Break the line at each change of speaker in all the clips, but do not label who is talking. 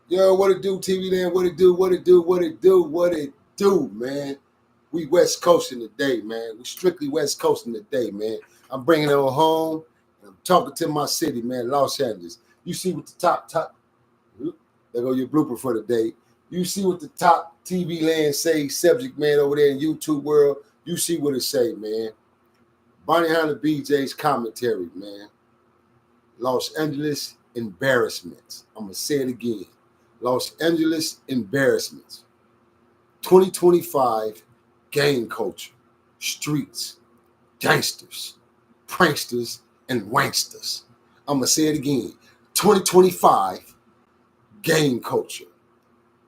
Yo, what it do, TV land? What it do, what it do, what it do, what it do, man? We West Coasting today, man. We strictly West Coasting today, man. I'm bringing it on home. And I'm talking to my city, man, Los Angeles. You see what the top, there go your blooper for the day. You see what the top TV land say, subject, man, over there in YouTube world. You see what it say, man. Bonnie Hunter BJ's commentary, man. Los Angeles embarrassments. I'm going to say it again. Los Angeles embarrassments. 2025 gang culture, streets, gangsters, pranksters, and wanksters. I'm going to say it again. 2025 gang culture,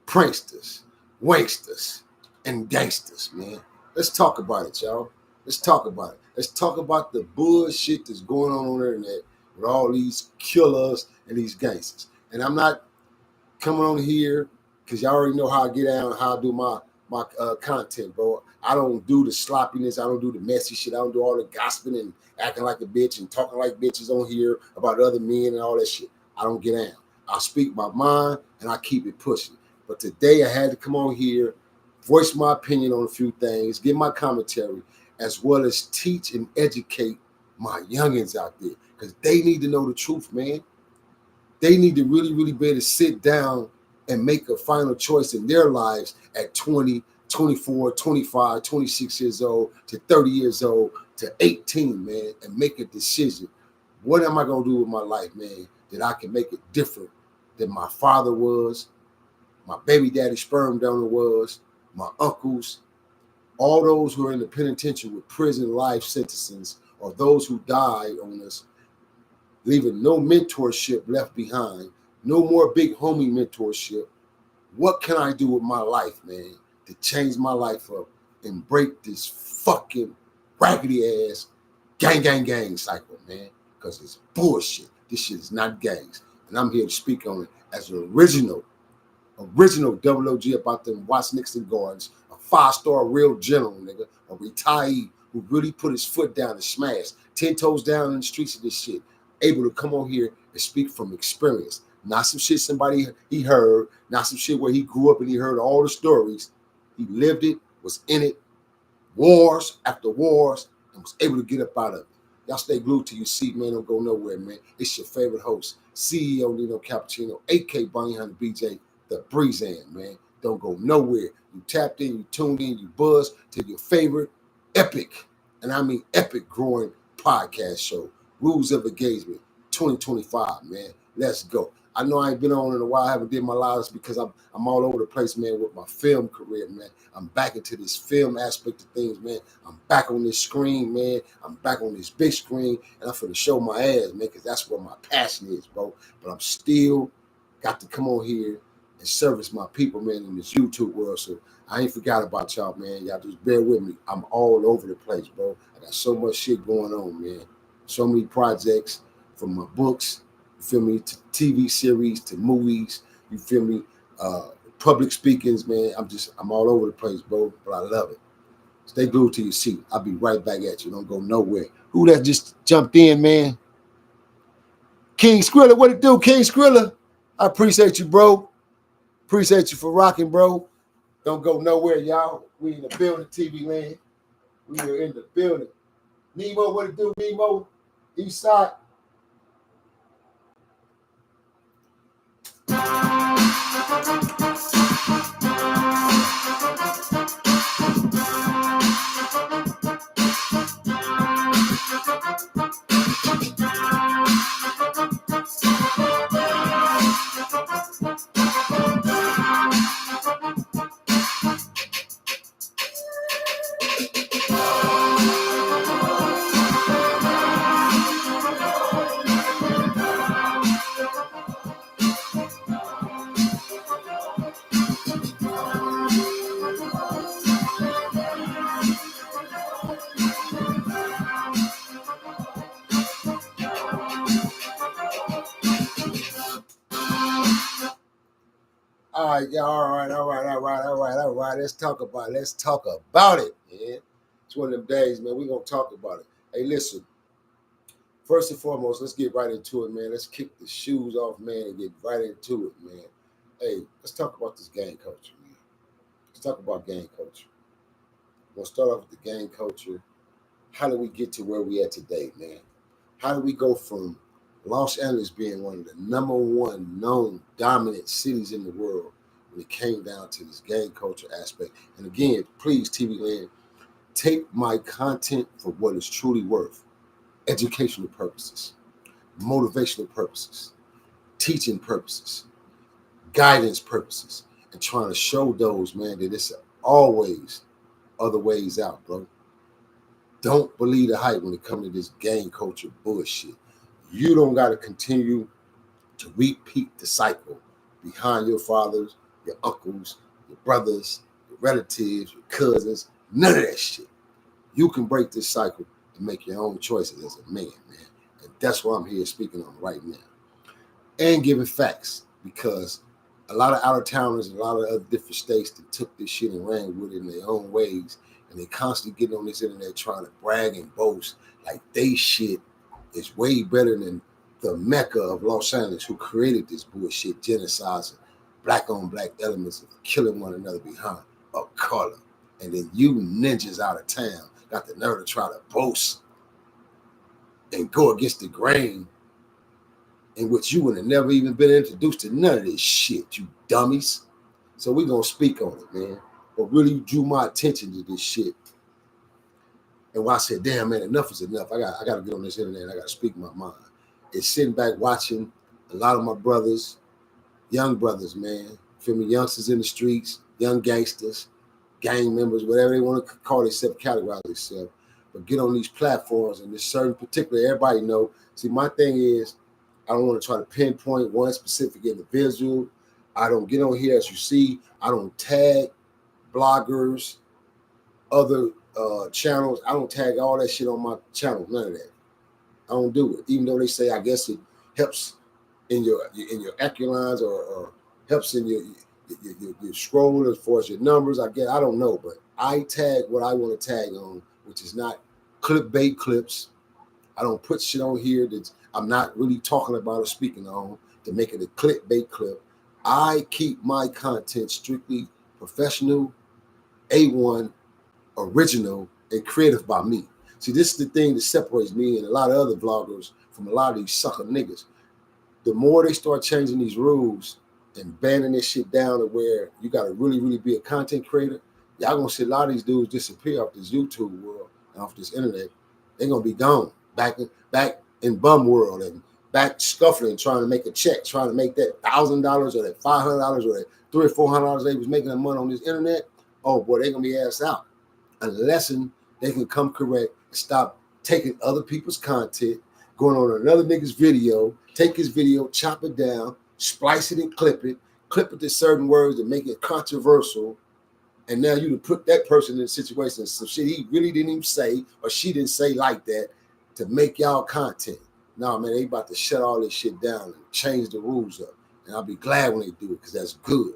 pranksters, wanksters, and gangsters, man. Let's talk about it, y'all. Let's talk about it. Let's talk about the bullshit that's going on the internet with all these killers and these gangsters. And I'm not coming on here because y'all already know how I get out and how I do my content, bro. I don't do the sloppiness. I don't do the messy shit. I don't do all the gossiping and acting like a bitch and talking like bitches on here about other men and all that shit. I don't get down. I speak my mind and I keep it pushing. But today I had to come on here, voice my opinion on a few things, give my commentary, as well as teach and educate my youngins out there because they need to know the truth, man. They need to really, really be able to sit down and make a final choice in their lives at 20, 24, 25, 26 years old to 30 years old to 18, man, and make a decision. What am I going to do with my life, man, that I can make it different than my father was, my baby daddy sperm donor was, my uncles, all those who are in the penitentiary with prison life sentences, or those who died on us, leaving no mentorship left behind, no more big homie mentorship. What can I do with my life, man, to change my life up and break this fucking raggedy ass gang cycle, man? Because it's bullshit. This shit is not gangs. And I'm here to speak on it as an original double OG about them Watts Nixon Gardens, a 5-star real general, nigga, a retiree who really put his foot down and smashed, 10 toes down in the streets of this shit, able to come on here and speak from experience. Not some shit somebody he heard, not some shit where he grew up and he heard all the stories. He lived it, was in it, wars after wars, and was able to get up out of it. Y'all stay glued to your seat, man. Don't go nowhere, man. It's your favorite host, CEO Nino Cappucino, a.k.a. Bonnie Hunter BJ, the Breezan, man. Don't go nowhere. You tapped in, you tuned in, you buzzed to your favorite epic, and I mean epic growing podcast show, Rules of Engagement 2025, man. Let's go. I know I ain't been on in a while. I haven't did my lives because I'm all over the place, man, with my film career, man. I'm back into this film aspect of things, man. I'm back on this screen, man. I'm back on this big screen, and I'm finna show my ass, man, because that's where my passion is, bro. But I'm still got to come on here and service my people, man, in this YouTube world. So I ain't forgot about y'all, man. Y'all just bear with me. I'm all over the place, bro. I got so much shit going on, man. So many projects, from my books, you feel me, to TV series, to movies, you feel me, public speakings, man. I'm all over the place, bro, but I love it. Stay glued to your seat. I'll be right back at you. Don't go nowhere. Who that just jumped in, man? King Skrilla, what it do, King Skrilla? I appreciate you, bro. Appreciate you for rocking, bro. Don't go nowhere, y'all. We in the building, TV land. We are in the building. Nemo, what it do, Nemo? East side. right, yeah, all right. Let's talk about it, man. It's one of them days, man. We're gonna talk about it. Hey, listen. First and foremost, let's get right into it, man. Let's kick the shoes off, man, and get right into it, man. Hey, let's talk about this gang culture, man. Let's talk about gang culture. We'll start off with the gang culture. How did we get to where we at today, man? How did we go from Los Angeles being one of the number one known dominant cities in the world when it came down to this gang culture aspect? And again, please, TV Land, take my content for what it's truly worth. Educational purposes, motivational purposes, teaching purposes, guidance purposes, and trying to show those, man, that it's always other ways out, bro. Don't believe the hype when it comes to this gang culture bullshit. You don't got to continue to repeat the cycle behind your fathers, your uncles, your brothers, your relatives, your cousins, none of that shit. You can break this cycle and make your own choices as a man, man. And that's what I'm here speaking on right now. And giving facts, because a lot of out-of-towners and a lot of other different states that took this shit and ran with it in their own ways, and they constantly get on this internet trying to brag and boast like they shit is way better than the Mecca of Los Angeles, who created this bullshit, genociding black-on-black elements of killing one another behind a color. And then you ninjas out of town got the nerve to try to boast and go against the grain, in which you would have never even been introduced to none of this shit, you dummies. So we're going to speak on it, man. What really drew my attention to this shit, and why I said, damn, man, enough is enough. I got to get on this internet and I got to speak my mind. It's sitting back watching a lot of my brothers, young brothers, man. Feel me? Youngsters in the streets, young gangsters, gang members, whatever they want to call themselves, categorize themselves, but get on these platforms and this certain particular, everybody know. See, my thing is, I don't want to try to pinpoint one specific individual. I don't get on here, as you see. I don't tag bloggers, other channels. I don't tag all that shit on my channel. None of that. I don't do it. Even though they say, I guess it helps in your echelons or helps in your scroll as far as your numbers. I don't know, but I tag what I want to tag on, which is not clickbait clips. I don't put shit on here that I'm not really talking about or speaking on to make it a clickbait clip. I keep my content strictly professional, A1, original, and creative by me. See, this is the thing that separates me and a lot of other vloggers from a lot of these sucker niggas. The more they start changing these rules and banning this shit down to where you got to really, really be a content creator, y'all gonna see a lot of these dudes disappear off this YouTube world and off this internet. They're gonna be gone back in bum world and back scuffling, trying to make a check, trying to make that $1,000 or that $500 or that $300 or $400 they was making that money on this internet. Oh boy, they're gonna be ass out unless they can come correct and stop taking other people's content, going on another nigga's video, take his video, chop it down, splice it and clip it to certain words that make it controversial. And now you to put that person in a situation, some shit he really didn't even say or she didn't say like that to make y'all content. No, man, they about to shut all this shit down and change the rules up. And I'll be glad when they do it, because that's good.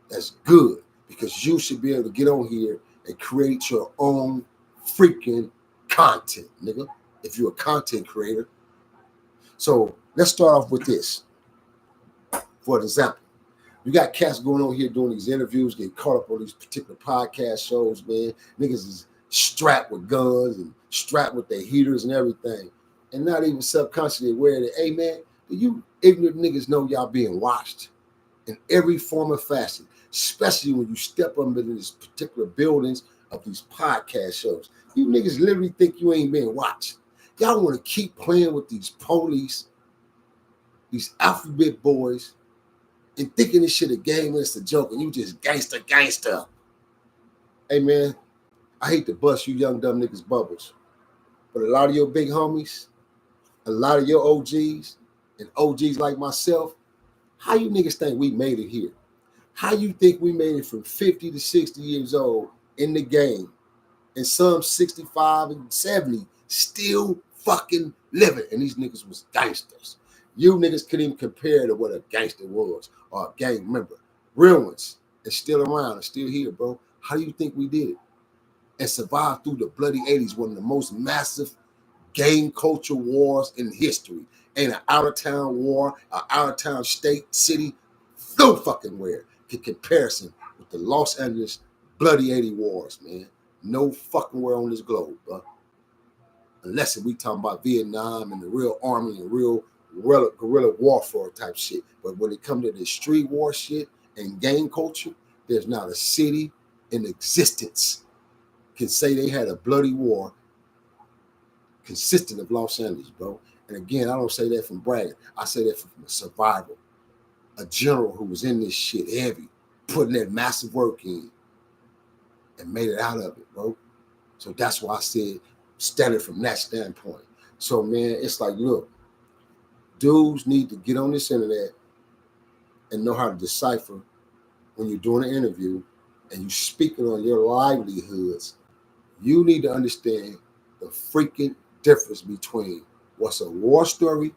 That's good, because you should be able to get on here and create your own freaking content, nigga, if you're a content creator. So let's start off with this. For example, you got cats going on here doing these interviews, get caught up on these particular podcast shows, man. Niggas is strapped with guns and strapped with their heaters and everything, and not even subconsciously aware that, hey, man, do you ignorant niggas know y'all being watched in every form of fashion, especially when you step up into these particular buildings of these podcast shows? You niggas literally think you ain't being watched. Y'all want to keep playing with these police, these alphabet boys, and thinking this shit a game and it's a joke, and you just gangster. Hey, man, I hate to bust you young dumb niggas bubbles, but a lot of your big homies, a lot of your OGs, and OGs like myself, how you niggas think we made it here? How you think we made it from 50 to 60 years old in the game, and some 65 and 70 still fucking living, and these niggas was gangsters? You niggas couldn't even compare to what a gangster was or a gang member. real ones, and still around and still here, bro. How do you think we did it? And survived through the bloody 80s, one of the most massive gang culture wars in history. Ain't an out-of-town war, an out-of-town state, city, no fucking where in comparison with the Los Angeles bloody 80 wars, man. No fucking where on this globe, bro. Unless we talking about Vietnam and the real army and real guerrilla warfare type shit. But when it comes to this street war shit and gang culture, there's not a city in existence can say they had a bloody war consistent of Los Angeles, bro. And again, I don't say that from bragging. I say that from a survival. A general who was in this shit heavy, putting that massive work in and made it out of it, bro. So that's why I said standing from that standpoint. So, man, it's like, look, dudes need to get on this internet and know how to decipher when you're doing an interview and you're speaking on your livelihoods. You need to understand the freaking difference between what's a war story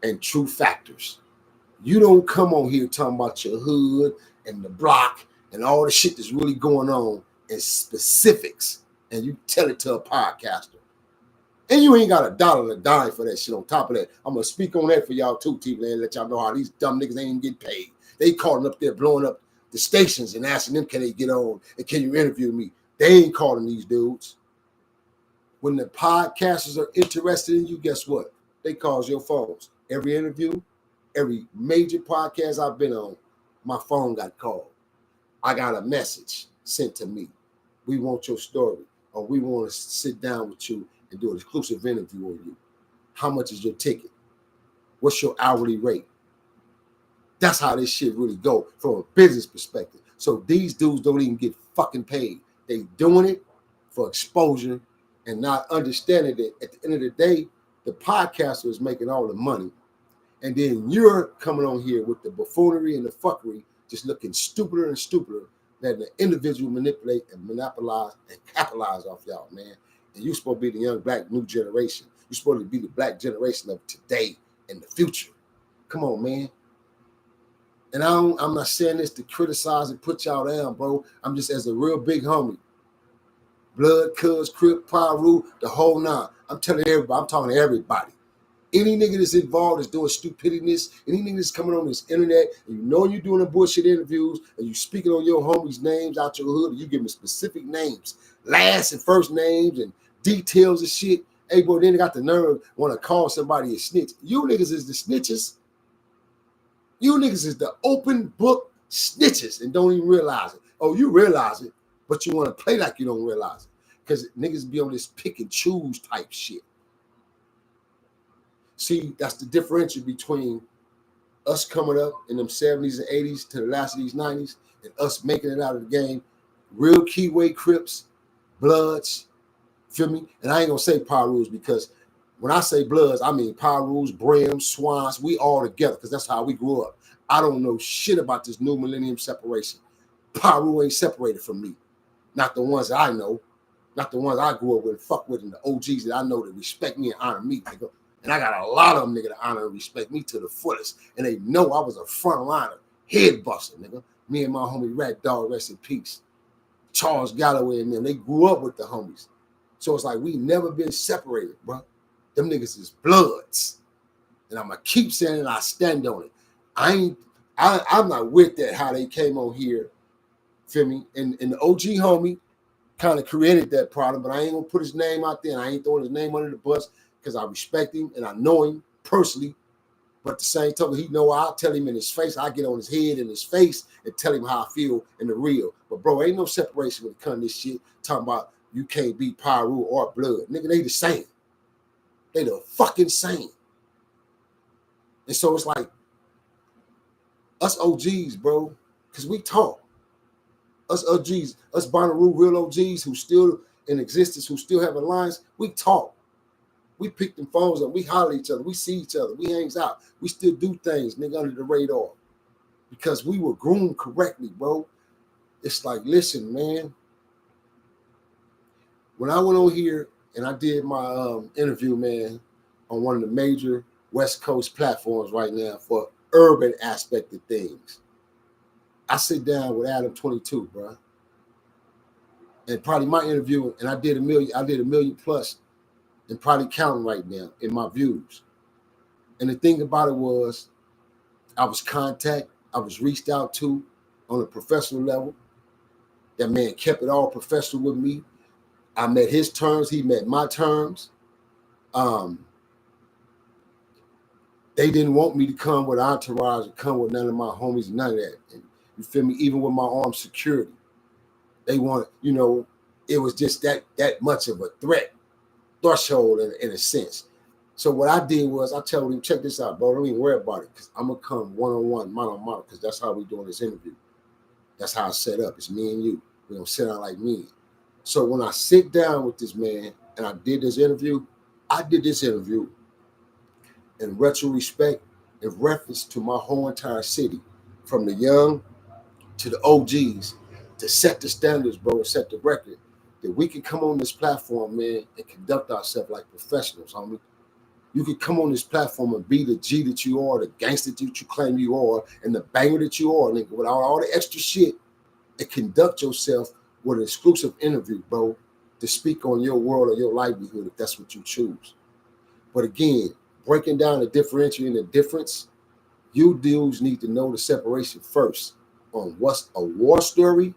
and true factors. You don't come on here talking about your hood and the block and all the shit that's really going on in specifics, and you tell it to a podcaster. And you ain't got a dollar to dime for that shit on top of that. I'm going to speak on that for y'all too, T-Man, and let y'all know how these dumb niggas ain't getting paid. They calling up there, blowing up the stations and asking them, can they get on and can you interview me? They ain't calling these dudes. When the podcasters are interested in you, guess what? They call your phones. Every interview, every major podcast I've been on, my phone got called. I got a message sent to me. We want your story, or we want to sit down with you and do an exclusive interview on you. How much is your ticket? What's your hourly rate? That's how this shit really go from a business perspective. So these dudes don't even get fucking paid. They doing it for exposure and not understanding that at the end of the day, the podcaster is making all the money. And then you're coming on here with the buffoonery and the fuckery, just looking stupider and stupider that the individual manipulate and monopolize and capitalize off y'all, man. And you're supposed to be the young black new generation. You're supposed to be the black generation of today and the future. Come on, man. And I'm not saying this to criticize and put y'all down, bro. I'm just as a real big homie. Blood, Cuz, Crip, Pyru, the whole nine. I'm telling everybody, I'm talking to everybody. Any nigga that's involved is doing stupidness, any nigga that's coming on this internet, and you know you're doing the bullshit interviews, and you speaking on your homies' names out your hood, and you give them specific names, last and first names, and details and shit. Hey, boy, then they got the nerve want to call somebody a snitch. You niggas is the snitches. You niggas is the open book snitches and don't even realize it. Oh, you realize it, but you want to play like you don't realize it. Because niggas be on this pick and choose type shit. See, that's the differential between us coming up in them 70s and 80s to the last of these 90s and us making it out of the game. Real Keyway Crips, Bloods, feel me? And I ain't going to say Pyrus because when I say Bloods, I mean Pyrus, Brims, Swans, we all together because that's how we grew up. I don't know shit about this new millennium separation. Pyru ain't separated from me. Not the ones that I know. Not the ones I grew up with and fuck with and the OGs that I know that respect me and honor me, nigga. And I got a lot of them, nigga, that honor and respect me to the fullest. And they know I was a front liner, head buster, nigga. Me and my homie Rat Dog, rest in peace. Charles Galloway and them, they grew up with the homies. So it's like we never been separated, bro. Them niggas is Bloods. And I'm going to keep saying it, I stand on it. I'm not with that, how they came on here, feel me? And the OG homie kind of created that problem, but I ain't going to put his name out there, and I ain't throwing his name under the bus because I respect him and I know him personally. But at the same time, he know I'll tell him in his face. I get on his head in his face and tell him how I feel in the real. But, bro, ain't no separation when it comes to this shit. Talking about you can't be Pyru or Blood. Nigga, they the same. They the fucking same. And so it's like, us OGs, bro, because we talk. Us OGs, us Bonnaroo real OGs who still in existence, who still have alliance, we talk. We pick them phones up. We holler at each other. We see each other. We hangs out. We still do things, nigga, under the radar. Because we were groomed correctly, bro. It's like, listen, man. When I went on here and I did my interview, man, on one of the major West Coast platforms right now for urban aspect of things, I sit down with Adam 22, bro. And probably my interview, and I did a million plus, and probably counting right now in my views. And the thing about it was, I was reached out to on a professional level. That man kept it all professional with me. I met his terms, he met my terms. They didn't want me to come with entourage or come with none of my homies, none of that. And you feel me? Even with my armed security, they want, it was just that much of a threshold in a sense. So what I did was I told him, check this out, bro. Don't even worry about it, because I'm gonna come one-on-one, mano-a-mano, because that's how we doing this interview. That's how I set up. It's me and you. We don't sit down like me. So when I sit down with this man and I did this interview in retrospect, in reference to my whole entire city, from the young to the OGs, to set the standards, bro, and set the record, that we can come on this platform, man, and conduct ourselves like professionals, homie. You could come on this platform and be the G that you are, the gangster that you claim you are, and the banger that you are, nigga, without all the extra shit, and conduct yourself with an exclusive interview, bro, to speak on your world or your livelihood if that's what you choose. But again, breaking down the differentiating the difference, you dudes need to know the separation first on what's a war story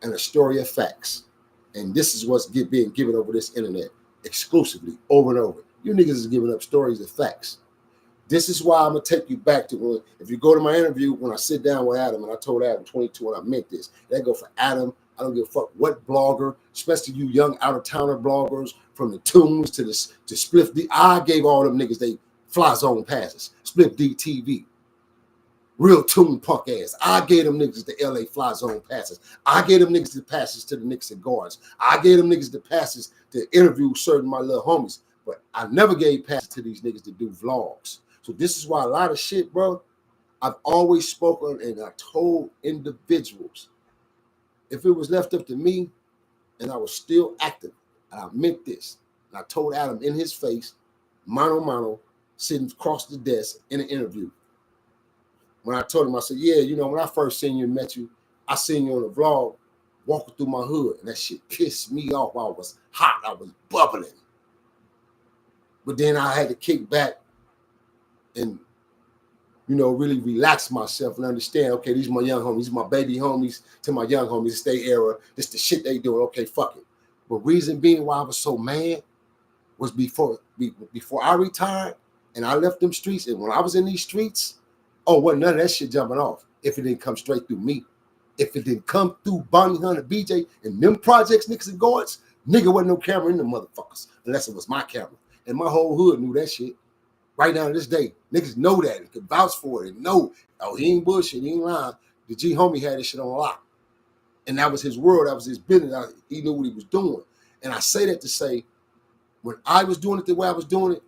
and a story of facts. And this is what's being given over this internet exclusively over and over. You niggas is giving up stories of facts. This is why I'm going to take you back to when, if you go to my interview, when I sit down with Adam, and I told Adam 22 and I meant this, that go for Adam. I don't give a fuck what blogger, especially you young out-of-towner bloggers, from the Tunes to Spliff D. I gave all them niggas they fly zone passes. Spliff D TV. Real tune punk ass. I gave them niggas the LA fly zone passes. I gave them niggas the passes to the Knicks and guards. I gave them niggas the passes to interview certain my little homies. But I never gave passes to these niggas to do vlogs. So this is why a lot of shit, bro, I've always spoken and I told individuals, if it was left up to me and I was still active, and I meant this, and I told Adam in his face, mano, sitting across the desk in an interview. When I told him, I said, yeah, when I first seen you and met you, I seen you on a vlog walking through my hood, and that shit pissed me off. I was hot. I was bubbling. But then I had to kick back and, really relax myself and understand, okay, these are my young homies, these are my baby homies to my young homies, it's their era, this the shit they doing, okay, fuck it. But reason being why I was so mad was before I retired and I left them streets, and when I was in these streets, wasn't none of that shit jumping off if it didn't come straight through me. If it didn't come through Bonnie Hunter, BJ, and them projects, niggas and guards, nigga wasn't no camera in them motherfuckers, unless it was my camera. And my whole hood knew that shit. Right now to this day, niggas know that and can vouch for it and know, he ain't bullshit, he ain't lying. The G homie had this shit on lock. And that was his world, that was his business. He knew what he was doing. And I say that to say, when I was doing it the way I was doing it,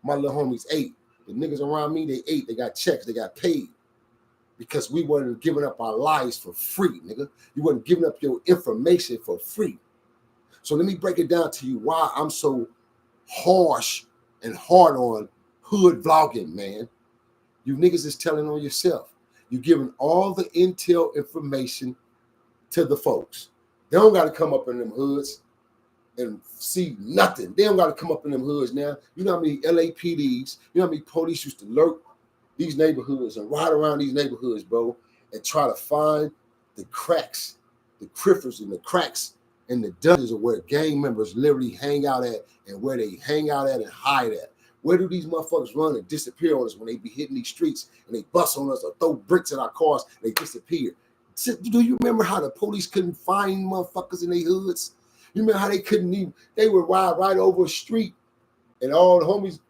my little homies ate. The niggas around me, they ate, they got checks, they got paid. Because we weren't giving up our lives for free, nigga. You wasn't giving up your information for free. So let me break it down to you why I'm so harsh and hard on hood vlogging, man. You niggas is telling on yourself. You're giving all the intel information to the folks. They don't got to come up in them hoods and see nothing. They don't got to come up in them hoods now. You know how many LAPDs, you know how many police used to lurk these neighborhoods and ride around these neighborhoods, bro, and try to find the cracks, the criffers and the cracks and the dungeons of where gang members literally hang out at and where they hang out at and hide at. Where do these motherfuckers run and disappear on us when they be hitting these streets and they bust on us or throw bricks at our cars and they disappear? Do you remember how the police couldn't find motherfuckers in their hoods? You remember how they would ride right over a street and all the homies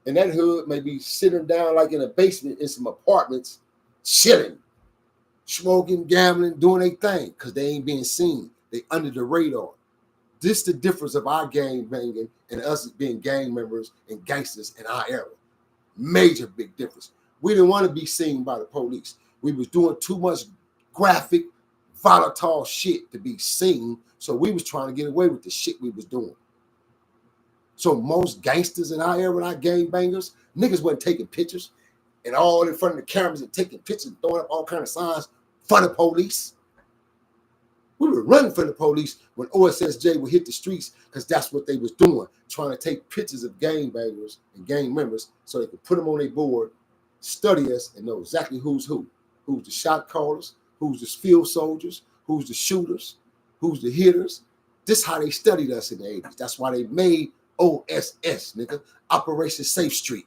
in that hood may be sitting down like in a basement in some apartments, chilling, smoking, gambling, doing their thing because they ain't being seen. They under the radar. This the difference of our gang banging and us being gang members and gangsters in our era. Major big difference. We didn't want to be seen by the police. We was doing too much graphic, volatile shit to be seen, so we was trying to get away with the shit we was doing. So most gangsters in our era, and our gang bangers, niggas wasn't taking pictures and all in front of the cameras and taking pictures and throwing up all kind of signs. for the police. We were running from the police when OSSJ would hit the streets because that's what they was doing, trying to take pictures of gangbangers and gang members so they could put them on their board, study us, and know exactly who's who. Who's the shot callers, who's the field soldiers, who's the shooters, who's the hitters. This is how they studied us in the 80s. That's why they made OSS, nigga, Operation Safe Street.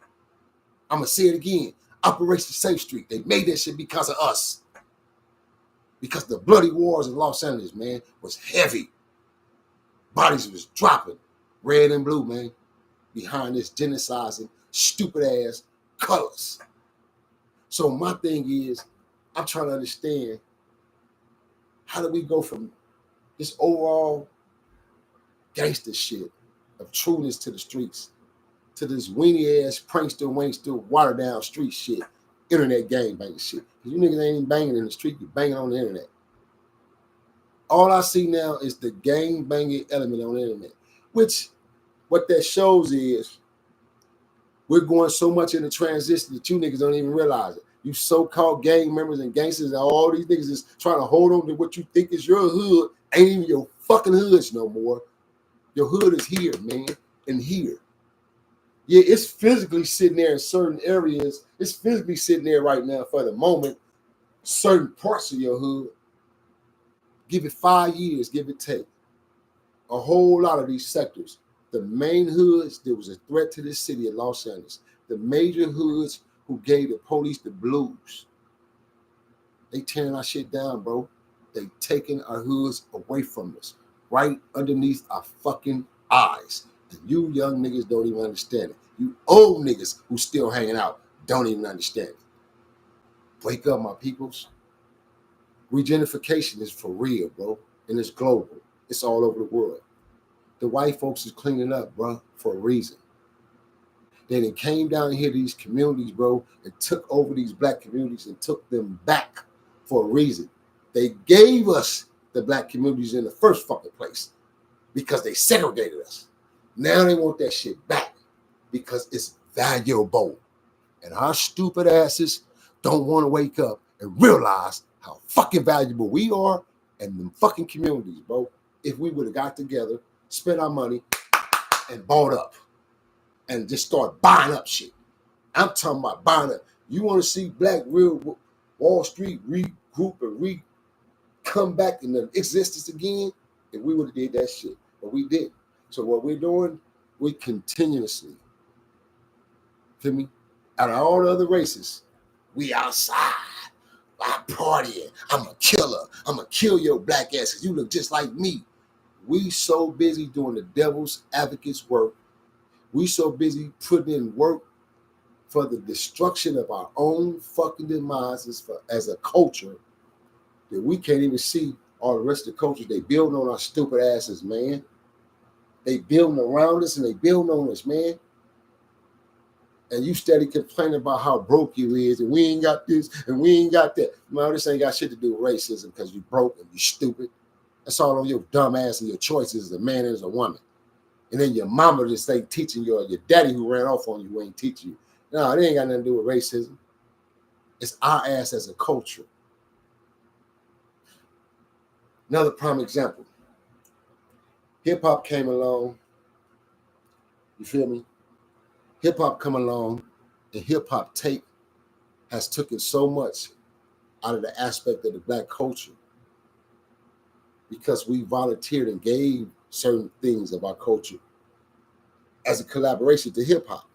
I'm going to say it again, Operation Safe Street. They made that shit because of us. Because the bloody wars in Los Angeles, man, was heavy. Bodies was dropping, red and blue, man, behind this genociding, stupid-ass colors. So my thing is, I'm trying to understand, how do we go from this overall gangster shit of trueness to the streets to this weenie-ass, prankster, wankster, watered-down street shit, internet gangbanging shit? You niggas ain't even banging in the street, you banging on the internet. All I see now is the gang-banging element on the internet, which what that shows is we're going so much in the transition that you niggas don't even realize it. You so-called gang members and gangsters and all these niggas is trying to hold on to what you think is your hood, ain't even your fucking hoods no more. Your hood is here, man, and here. Yeah, it's physically sitting there in certain areas. It's physically sitting there right now for the moment, certain parts of your hood. Give it 5 years, give it take. A whole lot of these sectors, the main hoods, there was a threat to this city of Los Angeles. The major hoods who gave the police the blues, they tearing our shit down, bro. They taking our hoods away from us, right underneath our fucking eyes. And you young niggas don't even understand it. You old niggas who still hanging out don't even understand it. Wake up, my peoples. Gentrification is for real, bro, and it's global. It's all over the world. The white folks is cleaning up, bro, for a reason. Then it came down here to these communities, bro, and took over these black communities and took them back for a reason. They gave us the black communities in the first fucking place because they segregated us. Now they want that shit back because it's valuable. And our stupid asses don't want to wake up and realize how fucking valuable we are and them fucking communities, bro. If we would have got together, spent our money, and bought up and just start buying up shit. I'm talking about buying up. You want to see Black Real Wall Street regroup and come back into existence again? If we would have did that shit, but we didn't. So what we're doing, we continuously, feel me? Out of all the other races, we outside. I'm partying. I'm a killer. I'm going to kill your black ass because you look just like me. We so busy doing the devil's advocate's work. We so busy putting in work for the destruction of our own fucking demises as a culture that we can't even see all the rest of the cultures. They building on our stupid asses, man. They building around us and they building on us, man. And you steady complaining about how broke you is and we ain't got this and we ain't got that. No, this ain't got shit to do with racism because you broke and you stupid. That's all on your dumb ass and your choices as a man and as a woman. And then your mama just ain't teaching you, or your daddy who ran off on you who ain't teaching you. No, it ain't got nothing to do with racism. It's our ass as a culture. Another prime example. Hip-hop came along. You feel me? Hip-hop come along, and hip-hop has taken so much out of the aspect of the black culture because we volunteered and gave certain things of our culture as a collaboration to hip-hop.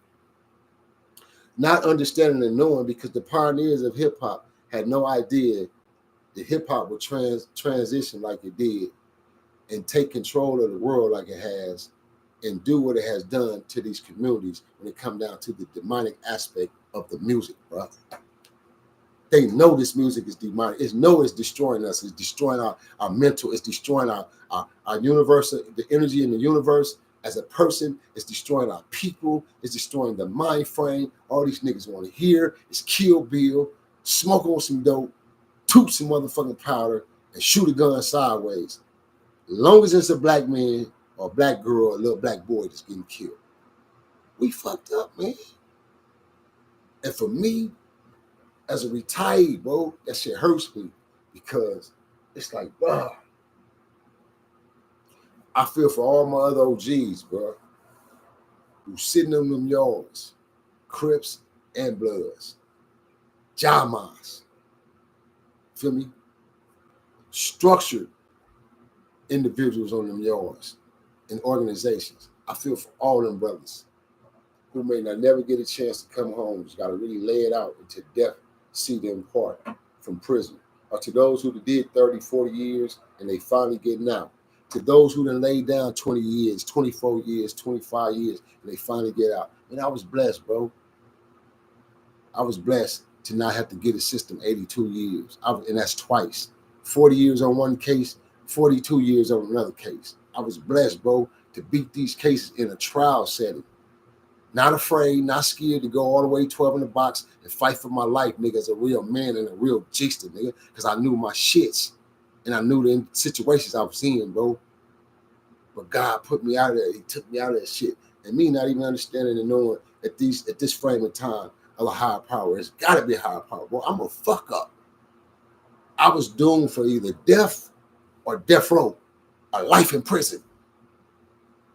Not understanding and knowing because the pioneers of hip-hop had no idea that hip-hop would transition like it did and take control of the world like it has and do what it has done to these communities when it comes down to the demonic aspect of the music, bro. They know this music is demonic. It's destroying us. It's destroying our mental. It's destroying our universe, the energy in the universe. As a person, it's destroying our people. It's destroying the mind frame. All these niggas want to hear is Kill Bill, smoke on some dope, toot some motherfucking powder, and shoot a gun sideways. As long as it's a black man or a black girl or a little black boy that's getting killed. We fucked up, man. And for me, as a retired, bro, that shit hurts me because it's like, wow. I feel for all my other OGs, bro, who sitting in them yards, Crips and Bloods, Jamas, feel me? Structured individuals on them yards and organizations. I feel for all them brothers who may not never get a chance to come home, just got to really lay it out until death see them part from prison. Or to those who did 30, 40 years and they finally getting out. To those who done laid down 20 years, 24 years, 25 years, and they finally get out. And I was blessed, bro. I was blessed to not have to get a system 82 years. And that's twice. 40 years on one case, 42 years on another case. I was blessed, bro, to beat these cases in a trial setting. Not afraid, not scared to go all the way 12 in the box and fight for my life, nigga, as a real man and a real gangster, nigga, because I knew my shits and I knew the situations I was in, bro. But God put me out of there. He took me out of that shit. And me not even understanding and knowing at this frame of time of a higher power, it's got to be a higher power, bro. I'm a fuck up. I was doomed for either death or death row, or life in prison.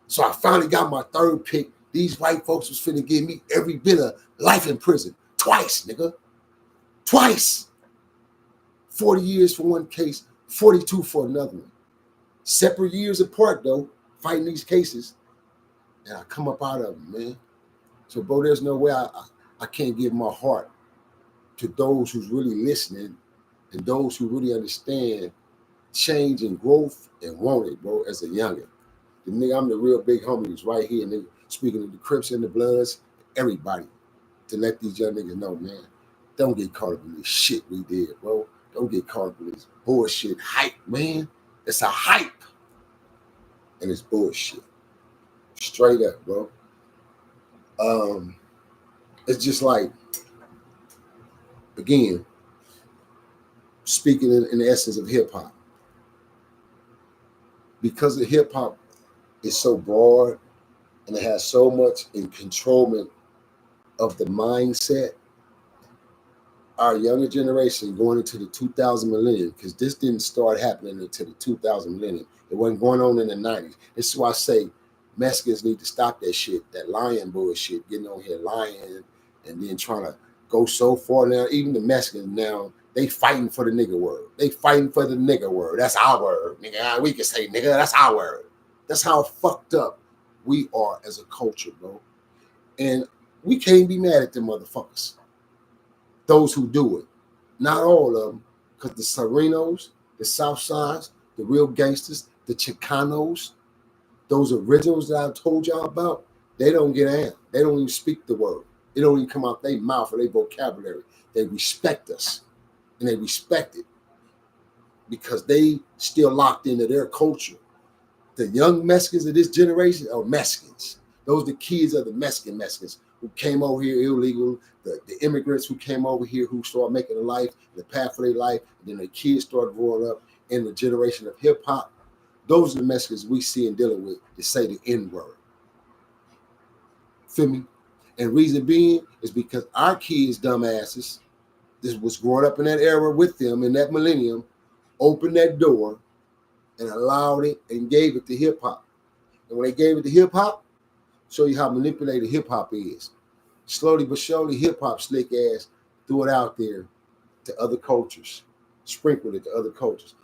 So I finally got my third pick. These white folks was finna give me every bit of life in prison. Twice, nigga. Twice. 40 years for one case, 42 for another one. Separate years apart, though, fighting these cases. And I come up out of them, man. So, bro, there's no way I can't give my heart to those who's really listening and those who really understand change and growth and want it, bro, as a youngin'. The nigga, I'm the real big homie who's right here, nigga, speaking of the Crips and the Bloods, everybody, to let these young niggas know, man, don't get caught up in this shit we did, bro. Don't get caught up in this bullshit hype, man. It's a hype. And it's bullshit. Straight up, bro. It's just like, again, speaking in the essence of hip hop. Because the hip hop is so broad and it has so much in controlment of the mindset, our younger generation going into the 2000 millennium, because this didn't start happening until the 2000 millennium. It wasn't going on in the 90s. This is why I say Mexicans need to stop that shit, that lying bullshit, getting on here lying and then trying to go so far now. Even the Mexicans now, they fighting for the nigga word. They fighting for the nigga word. That's our word, nigga. We can say nigga, that's our word. That's how fucked up we are as a culture, bro. And we can't be mad at them motherfuckers. Those who do it. Not all of them, because the Serenos, the Southsides, the real gangsters, the Chicanos, those originals that I told y'all about, they don't get out. They don't even speak the word. It don't even come out their mouth or their vocabulary. They respect us. And they respect it because they still locked into their culture. The young Mexicans of this generation are Mexicans. Those are the kids of the Mexicans who came over here illegal, the immigrants who came over here who started making a life, the path for their life, and then their kids started growing up in the generation of hip hop. Those are the Mexicans we see and dealing with to say the N-word. Feel me? And reason being is because our kids, dumbasses, this was growing up in that era with them in that millennium, opened that door and allowed it and gave it to hip hop. And when they gave it to hip hop, show you how manipulated hip hop is. Slowly but surely, hip hop slick ass threw it out there to other cultures, sprinkled it to other cultures.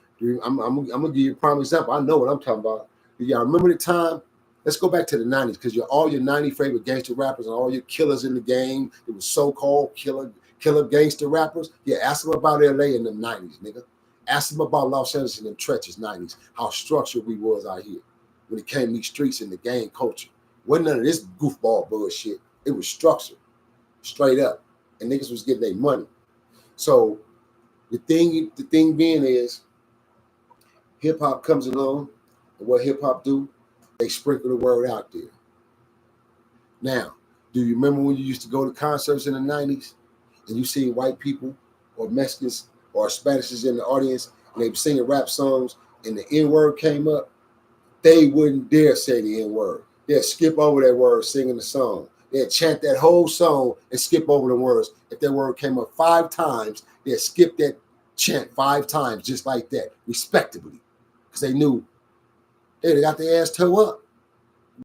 I'm gonna give you a prime example. I know what I'm talking about. Do y'all remember the time? Let's go back to the 90s, because all your 90 favorite gangster rappers and all your killers in the game, it was so-called killer gangster rappers. Yeah, ask them about LA in the 90s, nigga. Ask them about Los Angeles in the treacherous 90s, how structured we was out here when it came to these streets and the gang culture. Wasn't none of this goofball bullshit. It was structured, straight up. And niggas was getting their money. So the thing being is, hip-hop comes along, and what hip-hop do? They sprinkle the word out there. Now, do you remember when you used to go to concerts in the 90s and you see white people or Mexicans or Spanishes in the audience and they were singing rap songs and the N-word came up? They wouldn't dare say the N-word. They'd skip over that word singing the song. They'd chant that whole song and skip over the words. If that word came up 5 times, they'd skip that chant 5 times just like that, respectably, because they knew they got their ass toe up.